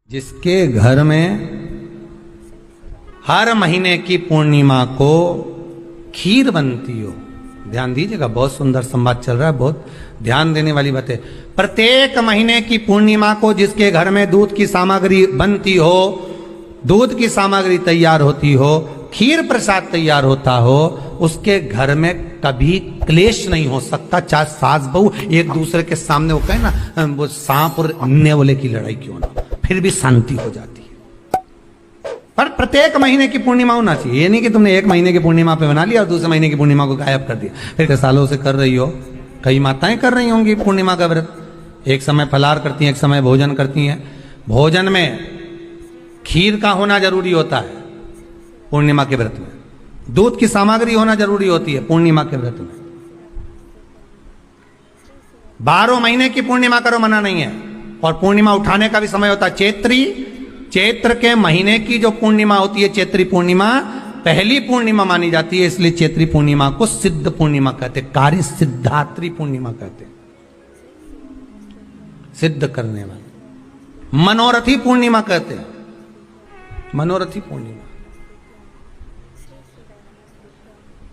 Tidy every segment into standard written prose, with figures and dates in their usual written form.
जिसके घर में हर महीने की पूर्णिमा को खीर बनती हो, ध्यान दीजिएगा, बहुत सुंदर संवाद चल रहा है, बहुत ध्यान देने वाली बात है। प्रत्येक महीने की पूर्णिमा को जिसके घर में दूध की सामग्री बनती हो, दूध की सामग्री तैयार होती हो, खीर प्रसाद तैयार होता हो, उसके घर में कभी क्लेश नहीं हो सकता। चाहे सास बहू एक दूसरे के सामने वो कहे ना, वो सांप और नेवले की लड़ाई क्यों ना, फिर भी शांति हो जाती है। पर प्रत्येक महीने की पूर्णिमा होना चाहिए। ये नहीं कि तुमने एक महीने की पूर्णिमा पे बना लिया और दूसरे महीने की पूर्णिमा को गायब कर दिया। फिर सालों से कर रही हो, कई माताएं कर रही होंगी पूर्णिमा का व्रत, एक समय फलाहार करती हैं, एक समय भोजन करती हैं। भोजन में खीर का होना जरूरी होता है पूर्णिमा के व्रत में, दूध की सामग्री होना जरूरी होती है पूर्णिमा के व्रत में। 12 महीने की पूर्णिमा करो, मना नहीं है। और पूर्णिमा उठाने का भी समय होता है। चैत्र के महीने की जो पूर्णिमा होती है, चैत्री पूर्णिमा पहली पूर्णिमा मानी जाती है, इसलिए चैत्री पूर्णिमा को सिद्ध पूर्णिमा कहते, कार्य सिद्धात्री पूर्णिमा कहते, सिद्ध करने वाले। मनोरथी पूर्णिमा कहते हैं, मनोरथी पूर्णिमा।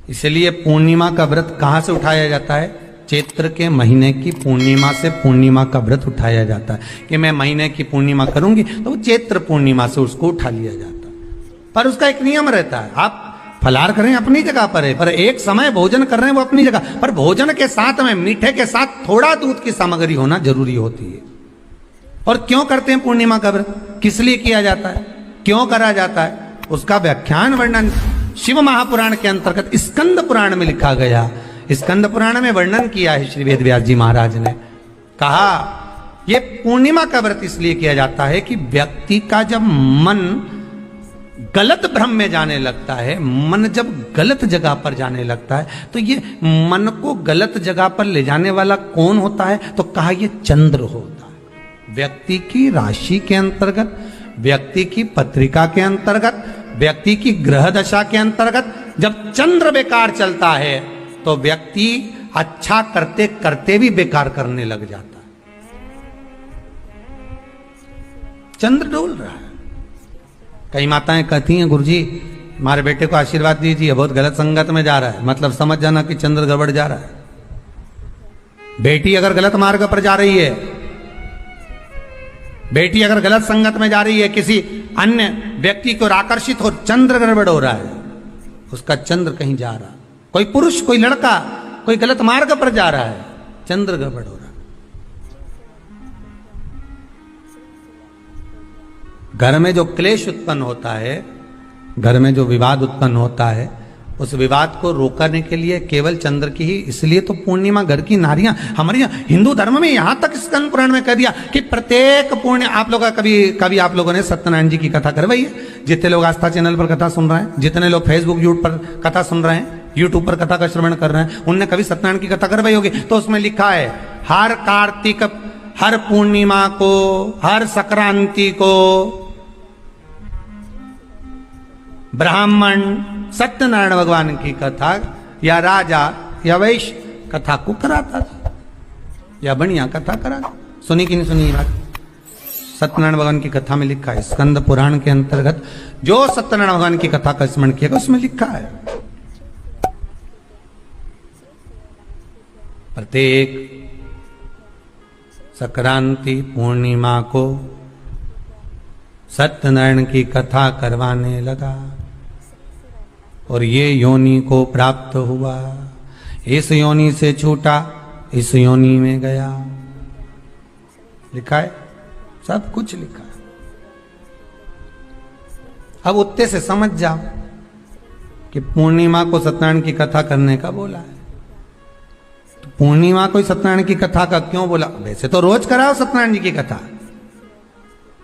इसलिए पूर्णिमा का व्रत कहां से उठाया जाता है? चैत्र के महीने की पूर्णिमा से पूर्णिमा का व्रत उठाया जाता है कि मैं महीने की पूर्णिमा करूंगी तो वो चैत्र पूर्णिमा से उसको उठा लिया जाता है। पर उसका एक नियम रहता है, आप फलाहार करें अपनी जगह पर है, पर एक समय भोजन कर रहे हैं वो अपनी जगह पर, भोजन के साथ में मीठे के साथ थोड़ा दूध की सामग्री होना जरूरी होती है। और क्यों करते हैं पूर्णिमा का व्रत, किस लिए किया जाता है, क्यों करा जाता है, उसका व्याख्यान वर्णन शिव महापुराण के अंतर्गत स्कंद पुराण में लिखा गया। स्कंद पुराण में वर्णन किया है श्री वेदव्यास जी महाराज ने। कहा यह पूर्णिमा का व्रत इसलिए किया जाता है कि व्यक्ति का जब मन गलत भ्रम में जाने लगता है, मन जब गलत जगह पर जाने लगता है, तो ये मन को गलत जगह पर ले जाने वाला कौन होता है? तो कहा यह चंद्र होता है। व्यक्ति की राशि के अंतर्गत, व्यक्ति की पत्रिका के अंतर्गत, व्यक्ति की ग्रह दशा के अंतर्गत जब चंद्र बेकार चलता है तो व्यक्ति अच्छा करते करते भी बेकार करने लग जाता है। चंद्र डोल रहा है। कई माताएं कहती हैं, गुरुजी हमारे बेटे को आशीर्वाद दीजिए, बहुत गलत संगत में जा रहा है, मतलब समझ जाना कि चंद्र गड़बड़ जा रहा है। बेटी अगर गलत मार्ग पर जा रही है, बेटी अगर गलत संगत में जा रही है, किसी अन्य व्यक्ति को आकर्षित हो, चंद्र गड़बड़ हो रहा है, उसका चंद्र कहीं जा रहा है। कोई पुरुष, कोई लड़का कोई गलत मार्ग पर जा रहा है, चंद्र गड़बड़ हो रहा है। घर में जो क्लेश उत्पन्न होता है, घर में जो विवाद उत्पन्न होता है, उस विवाद को रोकने के लिए केवल चंद्र की ही, इसलिए तो पूर्णिमा घर की नारियां हमारे यहाँ हिंदू धर्म में यहां तक स्कंद पुराण में कह दिया कि प्रत्येक पूर्ण, आप लोग कभी आप लोगों ने सत्यनारायण जी की कथा करवाई है? जितने लोग आस्था चैनल पर कथा सुन रहे हैं, जितने लोग फेसबुक यूट्यूब पर कथा सुन रहे हैं, यूट्यूब पर कथा का श्रवण कर रहे हैं, उनने कभी सत्यनारायण की कथा करवाई होगी। तो उसमें लिखा है हर कार्तिक, हर पूर्णिमा को, हर संक्रांति को ब्राह्मण सत्यनारायण भगवान की कथा या राजा या वैश्य कथा को कराता था, या बढ़िया कथा कराता। सुनी कि नहीं सुनी ये बात? सत्यनारायण भगवान की कथा में लिखा है, स्कंद पुराण के अंतर्गत जो सत्यनारायण भगवान की कथा का स्मरण किया उसमें लिखा है प्रत्येक संक्रांति पूर्णिमा को सत्यनारायण की कथा करवाने लगा और ये योनि को प्राप्त हुआ, इस योनि से छूटा, इस योनि में गया। लिखा है, सब कुछ लिखा है। अब उत्ते से समझ जाओ कि पूर्णिमा को सत्यनारायण की कथा करने का बोला है, तो पूर्णिमा को सत्यनारायण की कथा का क्यों बोला? वैसे तो रोज कराओ सत्यनारायण जी की कथा,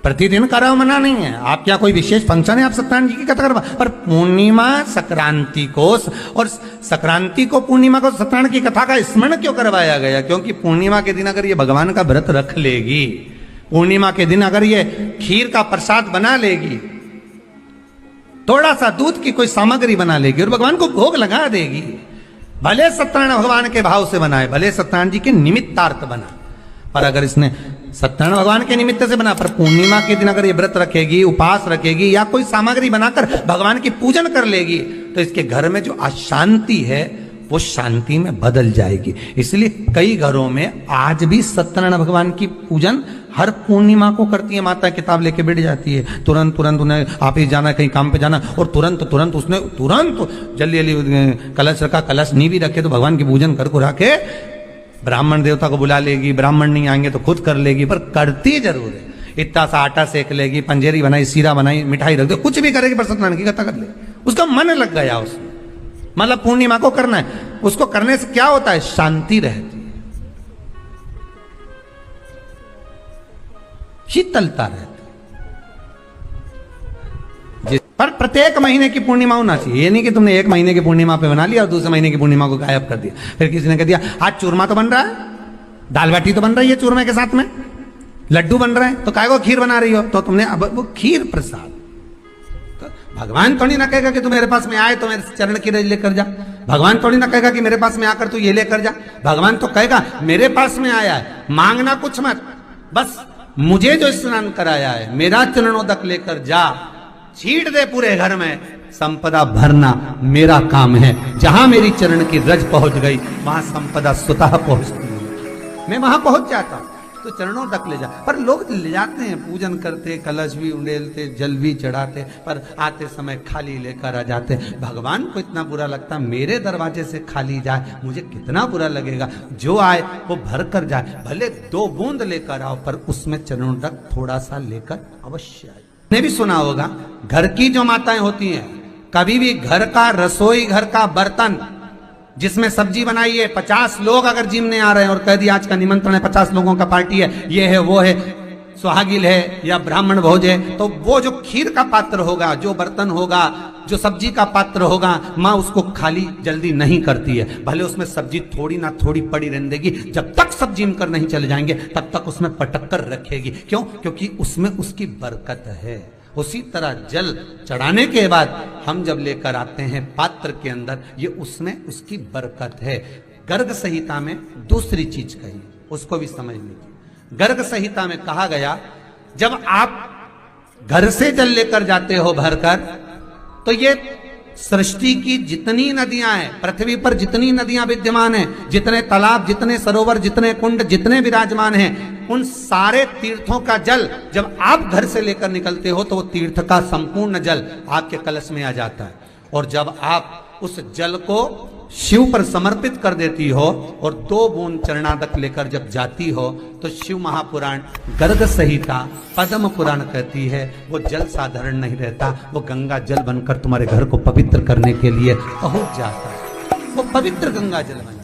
प्रतिदिन कराओ, मना नहीं है। आप क्या कोई विशेष फंक्शन है आप सत्यनारायण जी की कथा करवा, पर पूर्णिमा संक्रांति को और संक्रांति को पूर्णिमा को सत्यनारायण की कथा का स्मरण क्यों करवाया गया? क्योंकि पूर्णिमा के दिन अगर ये भगवान का व्रत रख लेगी, पूर्णिमा के दिन अगर ये खीर का प्रसाद बना लेगी, थोड़ा सा दूध की कोई सामग्री बना लेगी और भगवान को भोग लगा देगी, भले सत्यनारायण भगवान के भाव से बनाए, भले सत्यनारायण जी के निमित्तार्थ बना, पर अगर इसने सत्यनारायण भगवान के निमित्त से बना, पर पूर्णिमा के दिन अगर ये व्रत रखेगी, उपास रखेगी या कोई सामग्री बनाकर भगवान की पूजन कर लेगी तो इसके घर में जो अशांति है वो शांति में बदल जाएगी। इसलिए कई घरों में आज भी सत्यनारायण भगवान की पूजन हर पूर्णिमा को करती है। माता किताब लेके बैठ जाती है, तुरंत तुरंत उन्हें ऑफिस जाना, कहीं काम पे जाना, और तुरंत तुरंत उसने तुरंत जल्दी जल्दी कलश रखा, कलश नहीं भी रखे तो भगवान की पूजन कर को रखे, ब्राह्मण देवता को बुला लेगी, ब्राह्मण नहीं आएंगे तो खुद कर लेगी, पर करती जरूर है। इतना सा आटा सेक लेगी, पंजेरी बनाई, सीरा बनाई, मिठाई रख दो, कुछ भी करेगी पर सत्यनारायण की कथा कर ले, उसका मन लग गया उसमें। मतलब पूर्णिमा को करना है, उसको करने से क्या होता है, शांति रहती है, शीतलता रहती है। पर प्रत्येक महीने की पूर्णिमा होना चाहिए, ये नहीं कि तुमने एक महीने की पूर्णिमा पे बना लिया और दूसरे महीने की पूर्णिमा को गायब कर दिया। फिर किसी ने कह दिया आज चूरमा तो बन रहा है, दाल बाटी तो बन रही है चूरमे के साथ में, लड्डू बन रहे हैं, तो काय को खीर बना रही हो, तो तुमने अब वो खीर प्रसाद, भगवान थोड़ी ना कहेगा कि तू मेरे पास में आए तो मेरे चरण की रज लेकर जा, भगवान थोड़ी ना कहेगा कि मेरे पास में आकर तू ये लेकर जा, भगवान तो कहेगा मेरे पास में आया है, मांगना कुछ मत, बस मुझे जो स्नान कराया है मेरा चरणोदक लेकर जा, छीट दे पूरे घर में, संपदा भरना मेरा काम है। जहां मेरी चरण की रज पहुंच गई वहां संपदा स्वतः पहुंचती है, मैं वहां पहुंच जाता हूं, तो चरणों तक ले जा। पर लोग ले जाते हैं, पूजन करते, कलश भी उंडेलते, जल भी चढ़ाते, पर आते समय खाली लेकर आ जाते। भगवान को इतना बुरा लगता, मेरे दरवाजे से खाली जाए मुझे कितना बुरा लगेगा, जो आए वो भर कर जाए, भले 2 बूंद लेकर आओ पर उसमें चरणों तक थोड़ा सा लेकर अवश्य आए। ने भी सुना होगा, घर की जो माताएं होती हैं, कभी भी घर का रसोई घर का बर्तन जिसमें सब्जी बनाई है, 50 लोग अगर जिमने आ रहे हैं और कह दिया आज का निमंत्रण है, 50 लोगों का पार्टी है, ये है वो है, सुहागिल है या ब्राह्मण भोज है, तो वो जो खीर का पात्र होगा, जो बर्तन होगा, जो सब्जी का पात्र होगा, माँ उसको खाली जल्दी नहीं करती है, भले उसमें सब्जी थोड़ी ना थोड़ी पड़ी रहने देगी, जब तक सब जिम कर नहीं चले जाएंगे तब तक उसमें पटक कर रखेगी। क्यों? क्योंकि उसमें उसकी बरकत है। उसी तरह जल चढ़ाने के बाद हम जब लेकर आते हैं पात्र के अंदर, ये उसमें उसकी बरकत है। गर्ग संहिता में दूसरी चीज कही, उसको भी समझ लीजिए। गर्ग संहिता में कहा गया, जब आप घर से जल लेकर जाते हो भरकर, तो ये सृष्टि की जितनी नदियां हैं, पृथ्वी पर जितनी नदियां विद्यमान हैं, जितने तालाब, जितने सरोवर, जितने कुंड, जितने विराजमान हैं, उन सारे तीर्थों का जल जब आप घर से लेकर निकलते हो तो वो तीर्थ का संपूर्ण जल आपके कलश में आ जाता है। और जब आप उस जल को शिव पर समर्पित कर देती हो और 2 बूंद चरणादक लेकर जब जाती हो, तो शिव महापुराण, गर्ग संहिता, पद्म पुराण कहती है वो जल साधारण नहीं रहता, वो गंगा जल बनकर तुम्हारे घर को पवित्र करने के लिए पहुंच जाता है, वो पवित्र गंगा जल बन